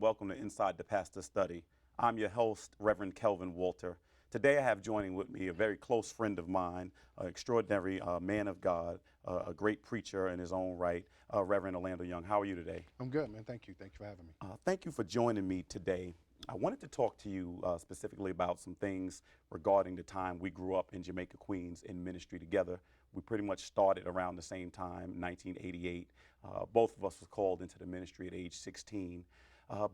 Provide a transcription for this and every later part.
welcome to Inside the Pastor Study. I'm your host, Reverend Kelvin Walter. Today I have joining with me a very close friend of mine, an extraordinary man of God, a great preacher in his own right, Reverend Orlando Young. How are you today? I'm good, man. Thank you. Thank you for having me. Thank you for joining me today. I wanted to talk to you specifically about some things regarding the time we grew up in Jamaica, Queens in ministry together. We pretty much started around the same time, 1988. Both of us was called into the ministry at age 16.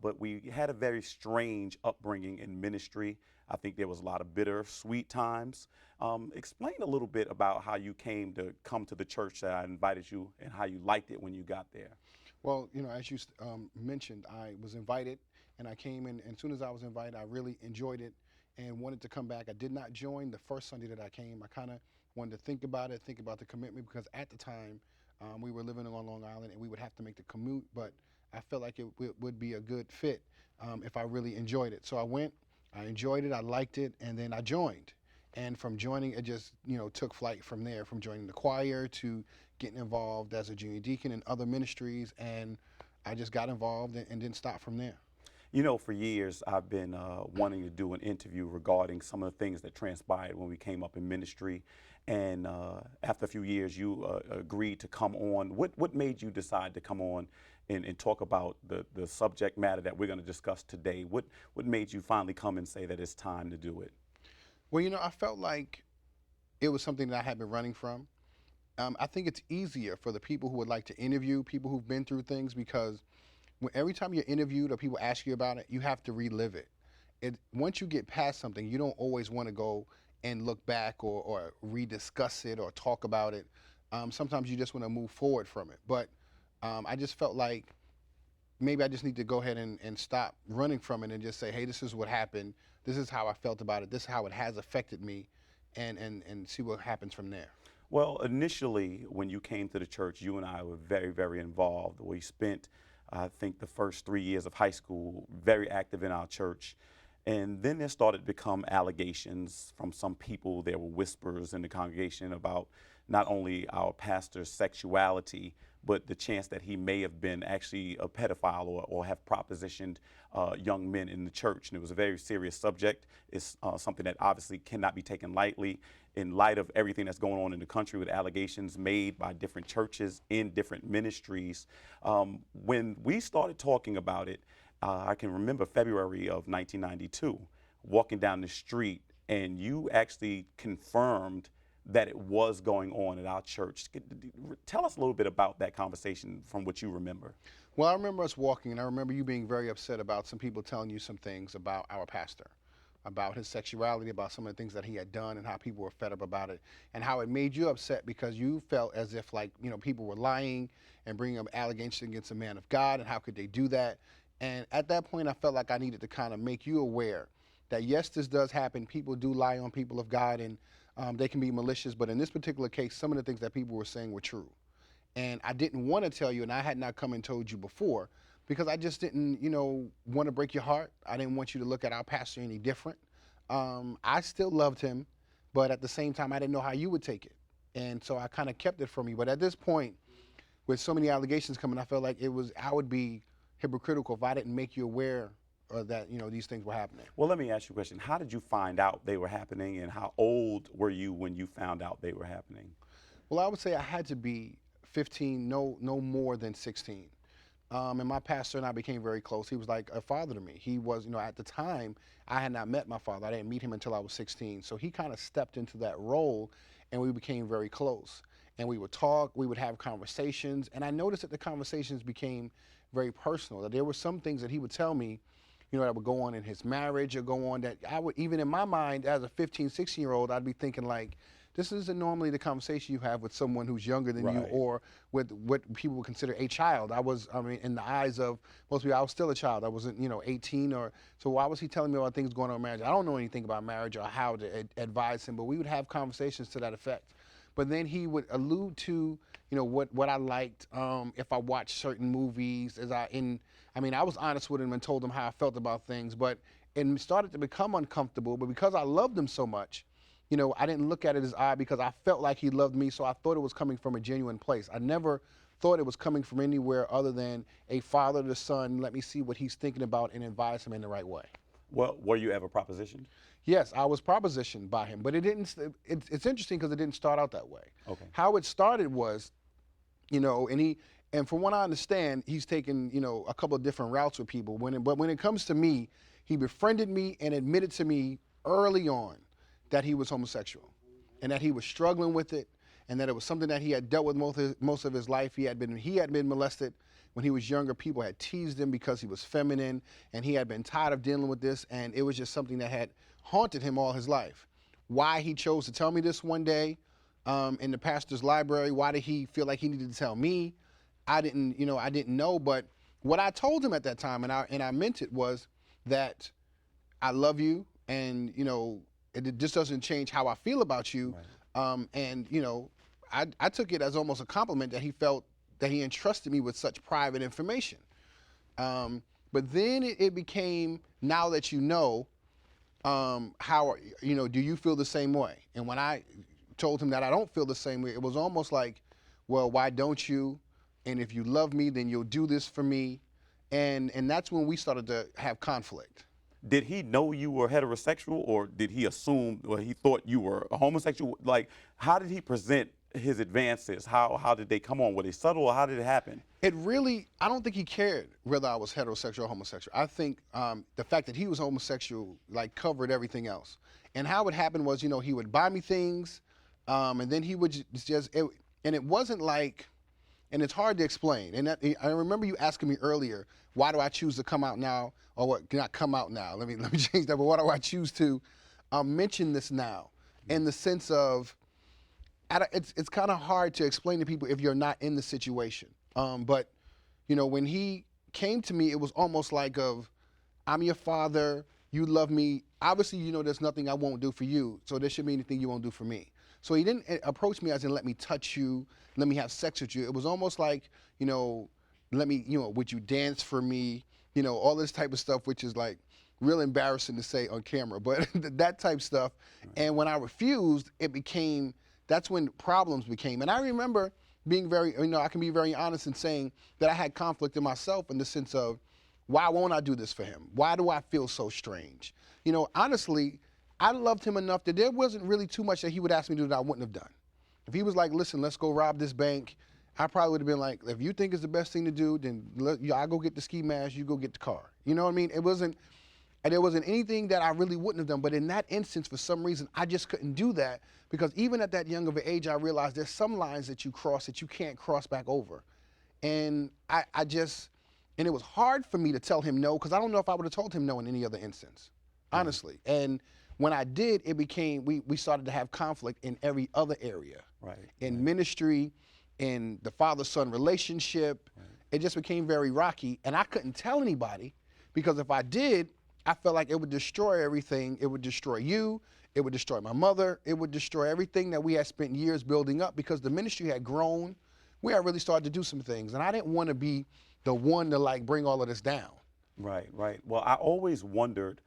But we had a very strange upbringing in ministry. I think there was a lot of bitter, sweet times. Explain a little bit about how you came to come to the church that I invited you and how you liked it when you got there. Well, as you mentioned, I was invited and I came in. And as soon as I was invited, I really enjoyed it and wanted to come back. I did not join the first Sunday that I came. I kind of wanted to think about it, think about the commitment, because at the time we were living on Long Island and we would have to make the commute. But I felt like it would be a good fit if I really enjoyed it. So I went, I enjoyed it, I liked it, and then I joined. And from joining, it just took flight from there, from joining the choir to getting involved as a junior deacon in other ministries, and I just got involved and didn't stop from there. You know, for years I've been wanting to do an interview regarding some of the things that transpired when we came up in ministry, and after a few years you agreed to come on. What made you decide to come on and talk about the subject matter that we're going to discuss today? What made you finally come and say that it's time to do it? Well, I felt like it was something that I had been running from. I think it's easier for the people who would like to interview people who've been through things, because every time you're interviewed or people ask you about it, you have to relive it. Once you get past something, you don't always want to go and look back or rediscuss it or talk about it. Sometimes you just want to move forward from it. But I just felt like maybe I just need to go ahead and stop running from it and just say, hey, this is what happened. This is how I felt about it. This is how it has affected me, and see what happens from there. Well, initially, when you came to the church, you and I were very, very involved. We spent, I think, the first 3 years of high school very active in our church. And then there started to become allegations from some people. There were whispers in the congregation about not only our pastor's sexuality, but the chance that he may have been actually a pedophile or have propositioned young men in the church. And it was a very serious subject. It's something that obviously cannot be taken lightly in light of everything that's going on in the country with allegations made by different churches in different ministries. When we started talking about it, I can remember February of 1992, walking down the street, and you actually confirmed that it was going on at our church. Tell us a little bit about that conversation from what you remember. Well, I remember us walking, and I remember you being very upset about some people telling you some things about our pastor, about his sexuality, about some of the things that he had done, and how people were fed up about it, and how it made you upset because you felt as if, like, people were lying and bringing up allegations against a man of God, and how could they do that? And at that point, I felt like I needed to kind of make you aware that, yes, this does happen. People do lie on people of God, and they can be malicious. But in this particular case, some of the things that people were saying were true. And I didn't want to tell you, and I had not come and told you before, because I just didn't, want to break your heart. I didn't want you to look at our pastor any different. I still loved him, but at the same time, I didn't know how you would take it. And so I kind of kept it from you. But at this point, with so many allegations coming, I felt like I would be hypocritical if I didn't make you aware that these things were happening. Well, let me ask you a question. How did you find out they were happening, and how old were you when you found out they were happening? Well, I would say I had to be 15, no more than 16. And my pastor and I became very close. He was like a father to me. He was, at the time, I had not met my father. I didn't meet him until I was 16. So he kind of stepped into that role, and we became very close. And we would talk, we would have conversations, and I noticed that the conversations became very personal, that there were some things that he would tell me, that would go on in his marriage or go on that I would, even in my mind as a 15, 16-year-old, I'd be thinking like, this isn't normally the conversation you have with someone who's younger than you, or with what people would consider a child. In the eyes of most people, I was still a child. I wasn't, 18 so why was he telling me about things going on in marriage? I don't know anything about marriage or how to advise him, but we would have conversations to that effect. But then he would allude to, what I liked, if I watched certain movies. I was honest with him and told him how I felt about things, but it started to become uncomfortable. But because I loved him so much, I didn't look at it as odd, because I felt like he loved me, so I thought it was coming from a genuine place. I never thought it was coming from anywhere other than a father to son. Let me see what he's thinking about and advise him in the right way. Well, were you ever propositioned? Yes, I was propositioned by him, but it didn't. It's interesting because it didn't start out that way. Okay. How it started was, and from what I understand, he's taken a couple of different routes with people. But when it comes to me, he befriended me and admitted to me early on that he was homosexual, and that he was struggling with it, and that it was something that he had dealt with most of his life. He had been molested when he was younger. People had teased him because he was feminine, and he had been tired of dealing with this, and it was just something that had haunted him all his life. Why he chose to tell me this one day in the pastor's library, why did he feel like he needed to tell me? I didn't know, but what I told him at that time, and I meant it, was that I love you, and it just doesn't change how I feel about you. Right. I took it as almost a compliment that he felt that he entrusted me with such private information. But then it became, now that you know, how do you feel the same way? And when I told him that I don't feel the same way, it was almost like, well, why don't you? And if you love me, then you'll do this for me. And that's when we started to have conflict. Did he know you were heterosexual, or did he assume, or he thought you were a homosexual? Like, how did he present his advances? How did they come on? Were they subtle, or how did it happen? I don't think he cared whether I was heterosexual or homosexual. I think the fact that he was homosexual covered everything else. And how it happened was, he would buy me things, and then he would and it wasn't like, and it's hard to explain. And I remember you asking me earlier, why do I choose to come out now, or what? Not come out now. Let me change that. But why do I choose to mention this now? In the sense of, it's kind of hard to explain to people if you're not in the situation. But when he came to me, it was almost like I'm your father, you love me. Obviously, there's nothing I won't do for you, so there shouldn't be anything you won't do for me. So he didn't approach me as in, let me touch you, let me have sex with you. It was almost like, let me, would you dance for me? All this type of stuff, which is like real embarrassing to say on camera, but that type stuff. And when I refused, that's when problems became. And I remember being very, I can be very honest in saying that I had conflict in myself in the sense of, why won't I do this for him? Why do I feel so strange? Honestly, I loved him enough that there wasn't really too much that he would ask me to do that I wouldn't have done. If he was like, listen, let's go rob this bank, I probably would have been like, if you think it's the best thing to do, then I'll go get the ski mask, you go get the car. You know what I mean? There wasn't anything that I really wouldn't have done. But in that instance, for some reason, I just couldn't do that, because even at that young of an age, I realized there's some lines that you cross that you can't cross back over. And and it was hard for me to tell him no, because I don't know if I would have told him no in any other instance, honestly. And when I did, it became, we started to have conflict in every other area. Right. In ministry, in the father-son relationship. Right. It just became very rocky, and I couldn't tell anybody, because if I did, I felt like it would destroy everything. It would destroy you, it would destroy my mother, it would destroy everything that we had spent years building up, because the ministry had grown. We had really started to do some things, and I didn't want to be the one to bring all of this down. Right, right. Well, I always wondered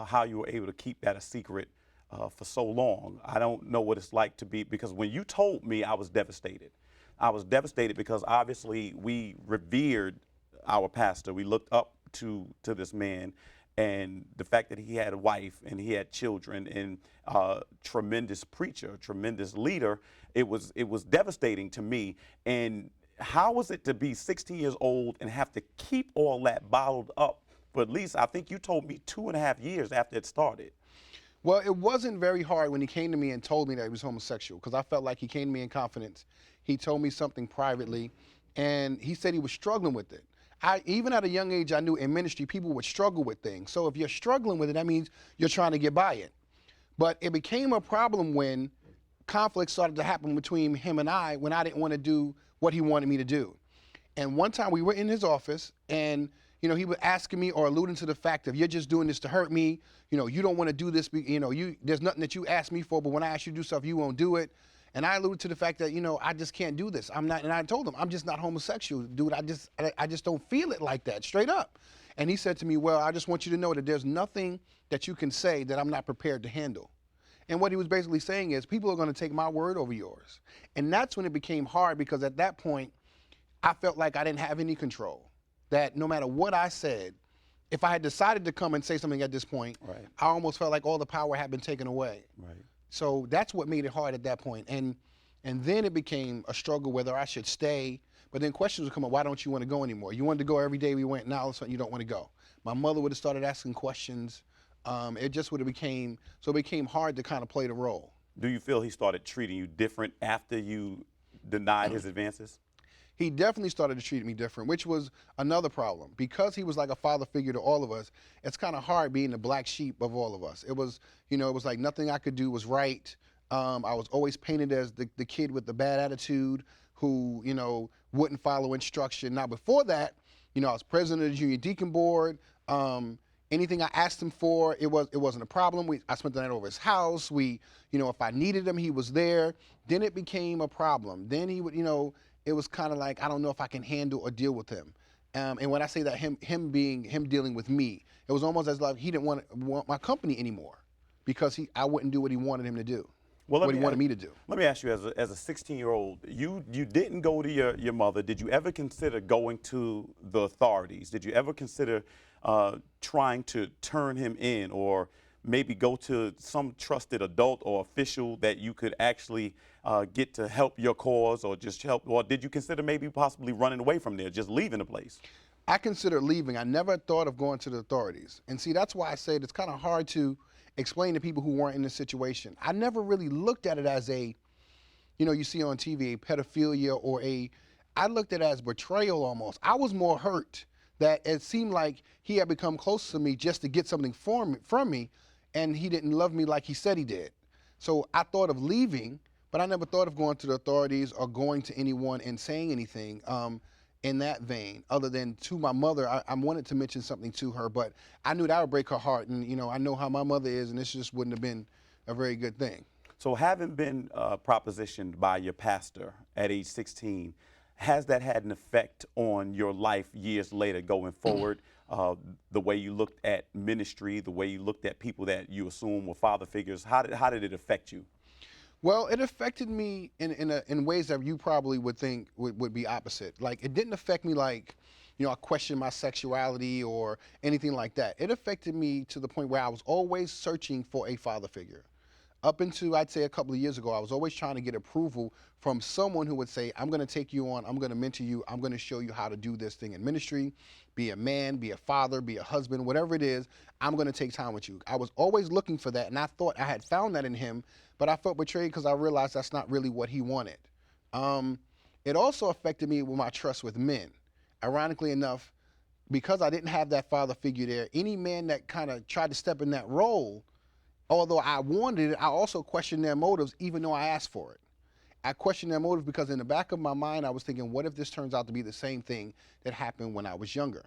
how you were able to keep that a secret for so long. I don't know what it's like to be, because when you told me, I was devastated. I was devastated because obviously we revered our pastor. We looked up to this man, and the fact that he had a wife and he had children, and tremendous preacher, tremendous leader, it was devastating to me. And how was it to be 16 years old and have to keep all that bottled up for at least, I think you told me, 2.5 years after it started? Well, it wasn't very hard when he came to me and told me that he was homosexual, because I felt like he came to me in confidence. He told me something privately, and he said he was struggling with it. Even at a young age, I knew in ministry people would struggle with things. So if you're struggling with it, that means you're trying to get by it. But it became a problem when conflict started to happen between him and I, when I didn't want to do what he wanted me to do. And one time we were in his office, and he was asking me or alluding to the fact that you're just doing this to hurt me. You don't want to do this. There's nothing that you asked me for, but when I ask you to do stuff, you won't do it. And I alluded to the fact that, I just can't do this. I'm not, and I told him, I'm just not homosexual, dude. I just don't feel it like that, straight up. And he said to me, well, I just want you to know that there's nothing that you can say that I'm not prepared to handle. And what he was basically saying is, people are going to take my word over yours. And that's when it became hard, because at that point, I felt like I didn't have any control. That no matter what I said, if I had decided to come and say something at this point, Right. I almost felt like all the power had been taken away. Right. So that's what made it hard at that point. And then it became a struggle whether I should stay. But then questions would come up, why don't you want to go anymore? You wanted to go every day we went, now all of a sudden you don't want to go. My mother would have started asking questions. It just would have became, so it became hard to kind of play the role. Do you feel he started treating you different after you denied his advances? He definitely started to treat me different, which was another problem. Because he was like a father figure to all of us, it's kind of hard being the black sheep of all of us. It was, it was like nothing I could do was right. I was always painted as the kid with the bad attitude who, wouldn't follow instruction. Now, before that, I was president of the junior deacon board. Anything I asked him for, it wasn't a problem. I spent the night over his house. If I needed him, he was there. Then it became a problem. Then he would, it was kind of like, I don't know if I can handle or deal with him. And when I say that, him dealing with me, it was almost as like he didn't want my company anymore because I wouldn't do what he wanted him to do. Well, what he wanted me to do. Let me ask you, as a 16-year-old, you didn't go to your mother. Did you ever consider going to the authorities? Did you ever consider trying to turn him in, or maybe go to some trusted adult or official that you could actually get to help your cause, or just help? Or did you consider maybe possibly running away from there, just leaving the place? I considered leaving. I never thought of going to the authorities. And see, that's why I said it's kind of hard to explain to people who weren't in this situation. I never really looked at it as you see on TV, a pedophilia or I looked at it as betrayal almost. I was more hurt that it seemed like he had become close to me just to get something from me, and he didn't love me like he said he did. So I thought of leaving, but I never thought of going to the authorities or going to anyone and saying anything in that vein, other than to my mother. I wanted to mention something to her, but I knew that would break her heart, and I know how my mother is, and this just wouldn't have been a very good thing. So having been propositioned by your pastor at age 16, has that had an effect on your life years later going forward? The way you looked at ministry, the way you looked at people that you assume were father figures, how did it affect you? Well, it affected me in ways that you probably would think would be opposite. Like, it didn't affect me like, I questioned my sexuality or anything like that. It affected me to the point where I was always searching for a father figure. Up until, I'd say, a couple of years ago, I was always trying to get approval from someone who would say, I'm going to take you on, I'm going to mentor you, I'm going to show you how to do this thing in ministry, be a man, be a father, be a husband, whatever it is, I'm going to take time with you. I was always looking for that, and I thought I had found that in him, but I felt betrayed because I realized that's not really what he wanted. It also affected me with my trust with men. Ironically enough, because I didn't have that father figure there, any man that kind of tried to step in that role, although I wanted it, I also questioned their motives, even though I asked for it. I questioned their motives because in the back of my mind, I was thinking, what if this turns out to be the same thing that happened when I was younger?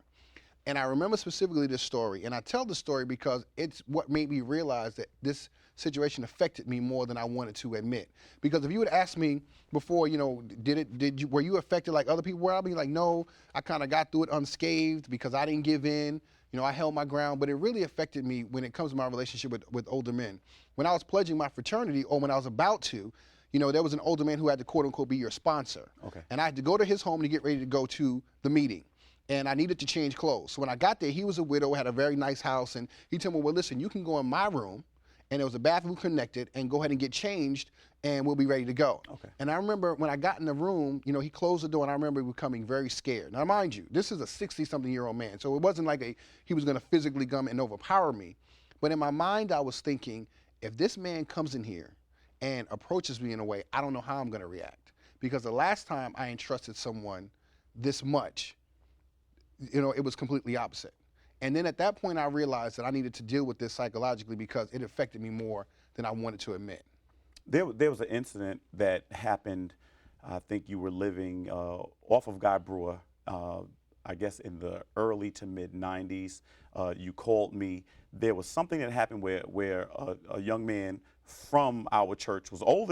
And I remember specifically this story, and I tell the story because it's what made me realize that this situation affected me more than I wanted to admit. Because if you had asked me before, were you affected like other people were? I'd be like, no, I kind of got through it unscathed because I didn't give in. I held my ground, but it really affected me when it comes to my relationship with older men. When I was pledging my fraternity, or when I was about to, there was an older man who had to quote unquote be your sponsor. Okay. And I had to go to his home to get ready to go to the meeting. And I needed to change clothes. So when I got there, he was a widow, had a very nice house, and he told me, well, listen, you can go in my room, and there was a bathroom connected, and go ahead and get changed, and we'll be ready to go. Okay. And I remember when I got in the room, he closed the door, and I remember becoming very scared. Now, mind you, this is a 60-something-year-old man, so it wasn't like he was going to physically come and overpower me. But in my mind, I was thinking, if this man comes in here and approaches me in a way, I don't know how I'm going to react. Because the last time I entrusted someone this much, it was completely opposite. And then at that point, I realized that I needed to deal with this psychologically because it affected me more than I wanted to admit. There was an incident that happened. I think you were living off of Guy Brewer, I guess in the early to mid 90s. You called me. There was something that happened where a young man from our church was older